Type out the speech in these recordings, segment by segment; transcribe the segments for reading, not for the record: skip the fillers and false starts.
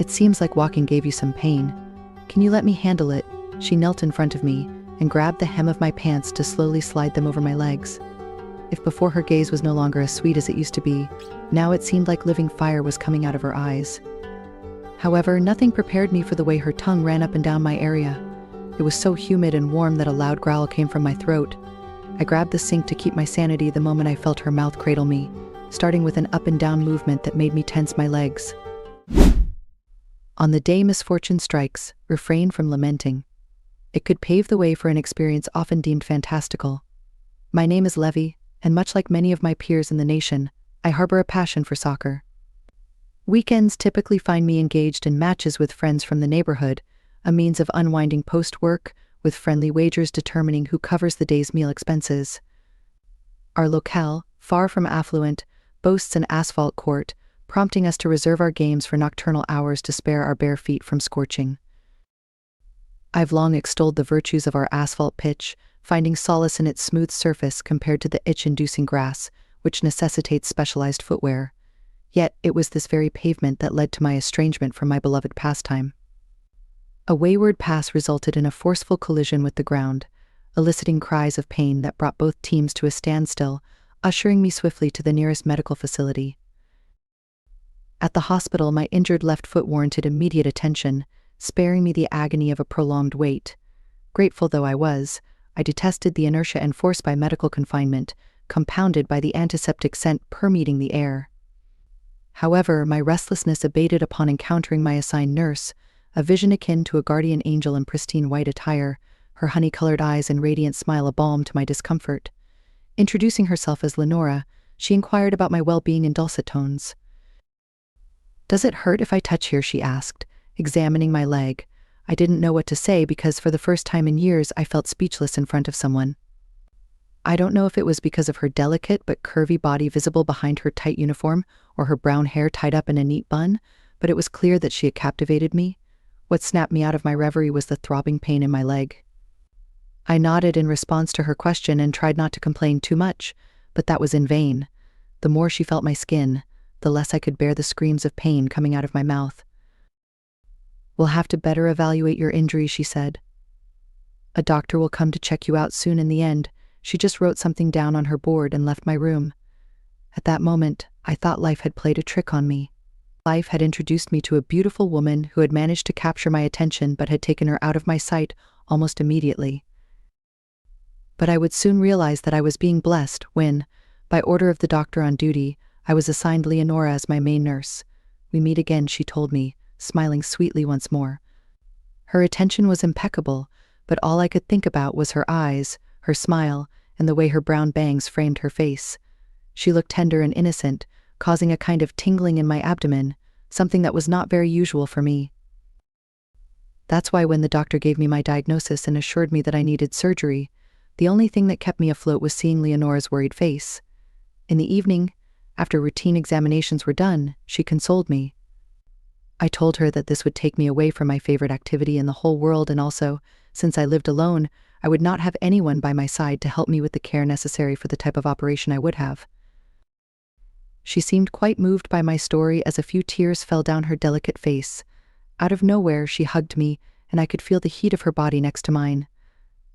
It seems like walking gave you some pain. Can you let me handle it? She knelt in front of me and grabbed the hem of my pants to slowly slide them over my legs. If before her gaze was no longer as sweet as it used to be, now it seemed like living fire was coming out of her eyes. However, nothing prepared me for the way her tongue ran up and down my area. It was so humid and warm that a loud growl came from my throat. I grabbed the sink to keep my sanity the moment I felt her mouth cradle me, starting with an up and down movement that made me tense my legs. On the day misfortune strikes, refrain from lamenting. It could pave the way for an experience often deemed fantastical. My name is Levi, and much like many of my peers in the nation, I harbor a passion for soccer. Weekends typically find me engaged in matches with friends from the neighborhood, a means of unwinding post-work, with friendly wagers determining who covers the day's meal expenses. Our locale, far from affluent, boasts an asphalt court, prompting us to reserve our games for nocturnal hours to spare our bare feet from scorching. I've long extolled the virtues of our asphalt pitch, finding solace in its smooth surface compared to the itch-inducing grass, which necessitates specialized footwear. Yet it was this very pavement that led to my estrangement from my beloved pastime. A wayward pass resulted in a forceful collision with the ground, eliciting cries of pain that brought both teams to a standstill, ushering me swiftly to the nearest medical facility. At the hospital, my injured left foot warranted immediate attention, sparing me the agony of a prolonged wait. Grateful though I was, I detested the inertia enforced by medical confinement, compounded by the antiseptic scent permeating the air. However, my restlessness abated upon encountering my assigned nurse, a vision akin to a guardian angel in pristine white attire, her honey-colored eyes and radiant smile a balm to my discomfort. Introducing herself as Lenora, she inquired about my well-being in dulcet tones. "Does it hurt if I touch here?" she asked, examining my leg. I didn't know what to say because for the first time in years I felt speechless in front of someone. I don't know if it was because of her delicate but curvy body visible behind her tight uniform or her brown hair tied up in a neat bun, but it was clear that she had captivated me. What snapped me out of my reverie was the throbbing pain in my leg. I nodded in response to her question and tried not to complain too much, but that was in vain. The more she felt my skin, the less I could bear the screams of pain coming out of my mouth. "We'll have to better evaluate your injury," she said. "A doctor will come to check you out soon." In the end, she just wrote something down on her board and left my room. At that moment, I thought life had played a trick on me. Life had introduced me to a beautiful woman who had managed to capture my attention but had taken her out of my sight almost immediately. But I would soon realize that I was being blessed when, by order of the doctor on duty, I was assigned Leonora as my main nurse. "We meet again," she told me, smiling sweetly once more. Her attention was impeccable, but all I could think about was her eyes, her smile, and the way her brown bangs framed her face. She looked tender and innocent, causing a kind of tingling in my abdomen, something that was not very usual for me. That's why when the doctor gave me my diagnosis and assured me that I needed surgery, the only thing that kept me afloat was seeing Leonora's worried face. In the evening, after routine examinations were done, she consoled me. I told her that this would take me away from my favorite activity in the whole world, and also, since I lived alone, I would not have anyone by my side to help me with the care necessary for the type of operation I would have. She seemed quite moved by my story as a few tears fell down her delicate face. Out of nowhere, she hugged me, and I could feel the heat of her body next to mine.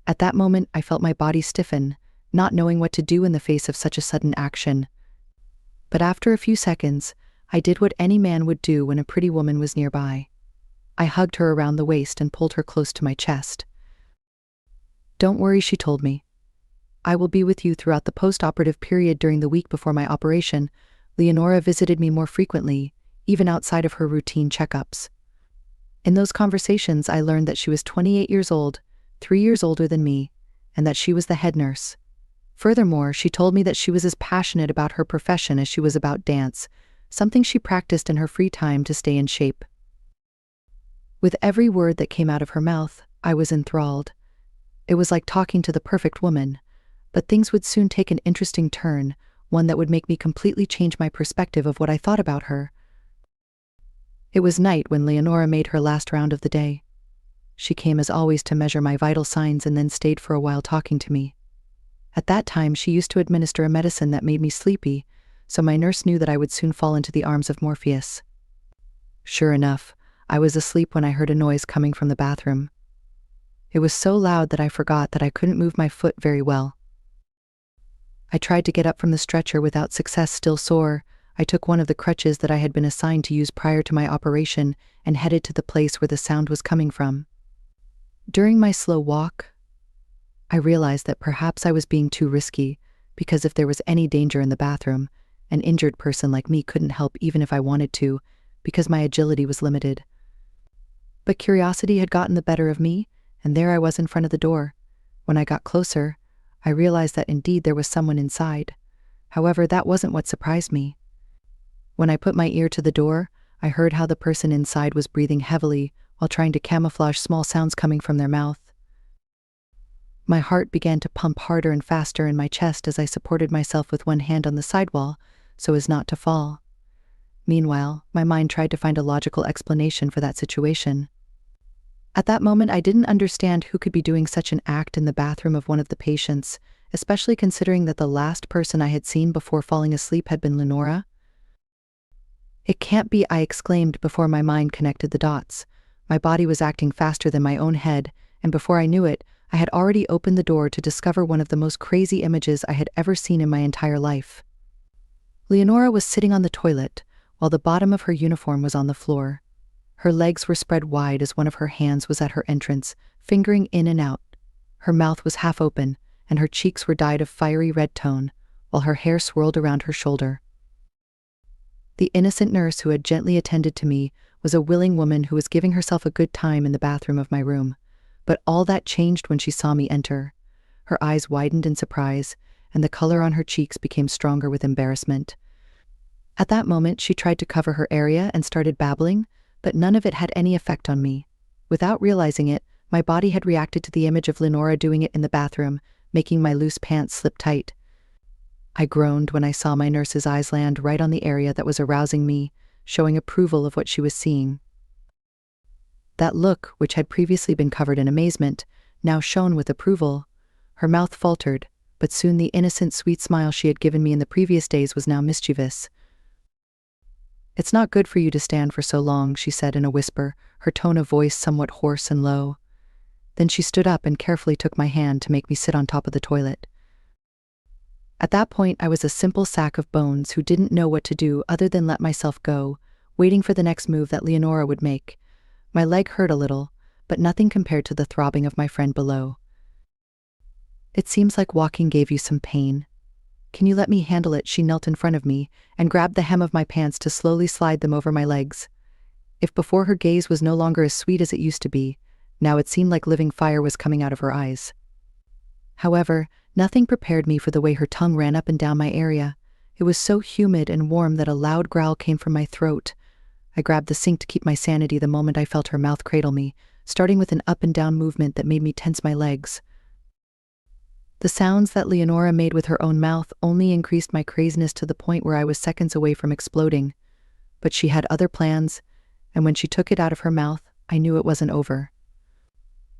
At that moment, I felt my body stiffen, not knowing what to do in the face of such a sudden action. But after a few seconds, I did what any man would do when a pretty woman was nearby. I hugged her around the waist and pulled her close to my chest. "Don't worry," she told me. "I will be with you throughout the post-operative period. During the week before my operation, Leonora visited me more frequently, even outside of her routine checkups. In those conversations, I learned that she was 28 years old, 3 years older than me, and that she was the head nurse. Furthermore, she told me that she was as passionate about her profession as she was about dance, something she practiced in her free time to stay in shape. With every word that came out of her mouth, I was enthralled. It was like talking to the perfect woman, but things would soon take an interesting turn, one that would make me completely change my perspective of what I thought about her. It was night when Leonora made her last round of the day. She came as always to measure my vital signs and then stayed for a while talking to me. At that time, she used to administer a medicine that made me sleepy, so my nurse knew that I would soon fall into the arms of Morpheus. Sure enough, I was asleep when I heard a noise coming from the bathroom. It was so loud that I forgot that I couldn't move my foot very well. I tried to get up from the stretcher without success. Still sore, I took one of the crutches that I had been assigned to use prior to my operation and headed to the place where the sound was coming from. During my slow walk, I realized that perhaps I was being too risky, because if there was any danger in the bathroom, an injured person like me couldn't help even if I wanted to, because my agility was limited. But curiosity had gotten the better of me, and there I was in front of the door. When I got closer, I realized that indeed there was someone inside. However, that wasn't what surprised me. When I put my ear to the door, I heard how the person inside was breathing heavily while trying to camouflage small sounds coming from their mouth. My heart began to pump harder and faster in my chest as I supported myself with one hand on the sidewall so as not to fall. Meanwhile, my mind tried to find a logical explanation for that situation. At that moment, I didn't understand who could be doing such an act in the bathroom of one of the patients, especially considering that the last person I had seen before falling asleep had been Lenora. "It can't be," I exclaimed before my mind connected the dots. My body was acting faster than my own head, and before I knew it, I had already opened the door to discover one of the most crazy images I had ever seen in my entire life. Leonora was sitting on the toilet, while the bottom of her uniform was on the floor. Her legs were spread wide as one of her hands was at her entrance, fingering in and out. Her mouth was half open, and her cheeks were dyed a fiery red tone, while her hair swirled around her shoulder. The innocent nurse who had gently attended to me was a willing woman who was giving herself a good time in the bathroom of my room. But all that changed when she saw me enter. Her eyes widened in surprise, and the color on her cheeks became stronger with embarrassment. At that moment, she tried to cover her area and started babbling, but none of it had any effect on me. Without realizing it, my body had reacted to the image of Lenora doing it in the bathroom, making my loose pants slip tight. I groaned when I saw my nurse's eyes land right on the area that was arousing me, showing approval of what she was seeing. That look, which had previously been covered in amazement, now shone with approval. Her mouth faltered, but soon the innocent, sweet smile she had given me in the previous days was now mischievous. "It's not good for you to stand for so long," she said in a whisper, her tone of voice somewhat hoarse and low. Then she stood up and carefully took my hand to make me sit on top of the toilet. At that point, I was a simple sack of bones who didn't know what to do other than let myself go, waiting for the next move that Leonora would make. My leg hurt a little, but nothing compared to the throbbing of my friend below. "It seems like walking gave you some pain. Can you let me handle it?" She knelt in front of me and grabbed the hem of my pants to slowly slide them over my legs. If before her gaze was no longer as sweet as it used to be, now it seemed like living fire was coming out of her eyes. However, nothing prepared me for the way her tongue ran up and down my area. It was so humid and warm that a loud growl came from my throat. I grabbed the sink to keep my sanity the moment I felt her mouth cradle me, starting with an up and down movement that made me tense my legs. The sounds that Leonora made with her own mouth only increased my craziness to the point where I was seconds away from exploding. But she had other plans, and when she took it out of her mouth, I knew it wasn't over.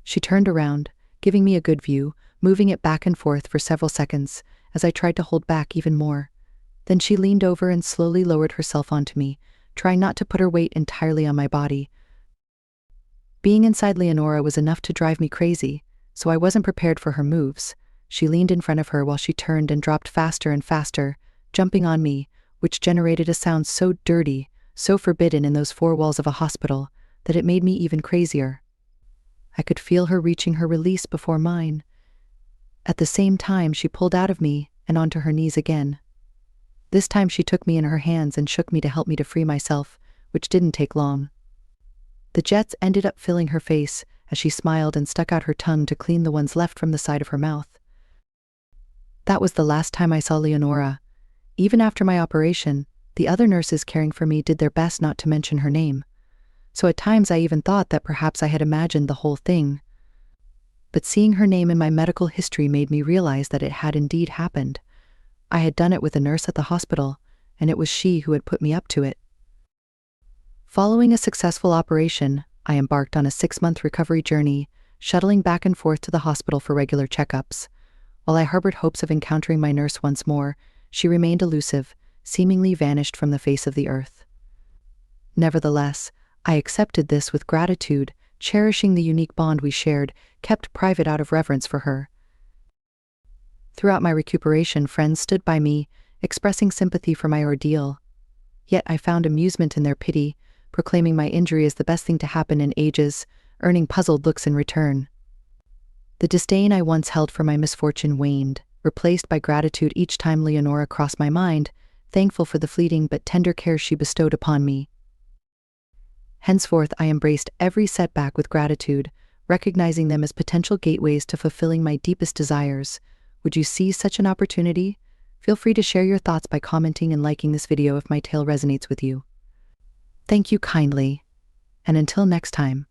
She turned around, giving me a good view, moving it back and forth for several seconds as I tried to hold back even more. Then she leaned over and slowly lowered herself onto me, trying not to put her weight entirely on my body. Being inside Leonora was enough to drive me crazy, so I wasn't prepared for her moves. She leaned in front of her while she turned and dropped faster and faster, jumping on me, which generated a sound so dirty, so forbidden in those four walls of a hospital, that it made me even crazier. I could feel her reaching her release before mine. At the same time, she pulled out of me and onto her knees again. This time she took me in her hands and shook me to help me to free myself, which didn't take long. The jets ended up filling her face as she smiled and stuck out her tongue to clean the ones left from the side of her mouth. That was the last time I saw Leonora. Even after my operation, the other nurses caring for me did their best not to mention her name. So at times I even thought that perhaps I had imagined the whole thing. But seeing her name in my medical history made me realize that it had indeed happened. I had done it with a nurse at the hospital, and it was she who had put me up to it. Following a successful operation, I embarked on a 6-month recovery journey, shuttling back and forth to the hospital for regular checkups. While I harbored hopes of encountering my nurse once more, she remained elusive, seemingly vanished from the face of the earth. Nevertheless, I accepted this with gratitude, cherishing the unique bond we shared, kept private out of reverence for her. Throughout my recuperation, friends stood by me, expressing sympathy for my ordeal. Yet I found amusement in their pity, proclaiming my injury as the best thing to happen in ages, earning puzzled looks in return. The disdain I once held for my misfortune waned, replaced by gratitude each time Leonora crossed my mind, thankful for the fleeting but tender care she bestowed upon me. Henceforth, I embraced every setback with gratitude, recognizing them as potential gateways to fulfilling my deepest desires. Would you seize such an opportunity? Feel free to share your thoughts by commenting and liking this video if my tale resonates with you. Thank you kindly, and until next time.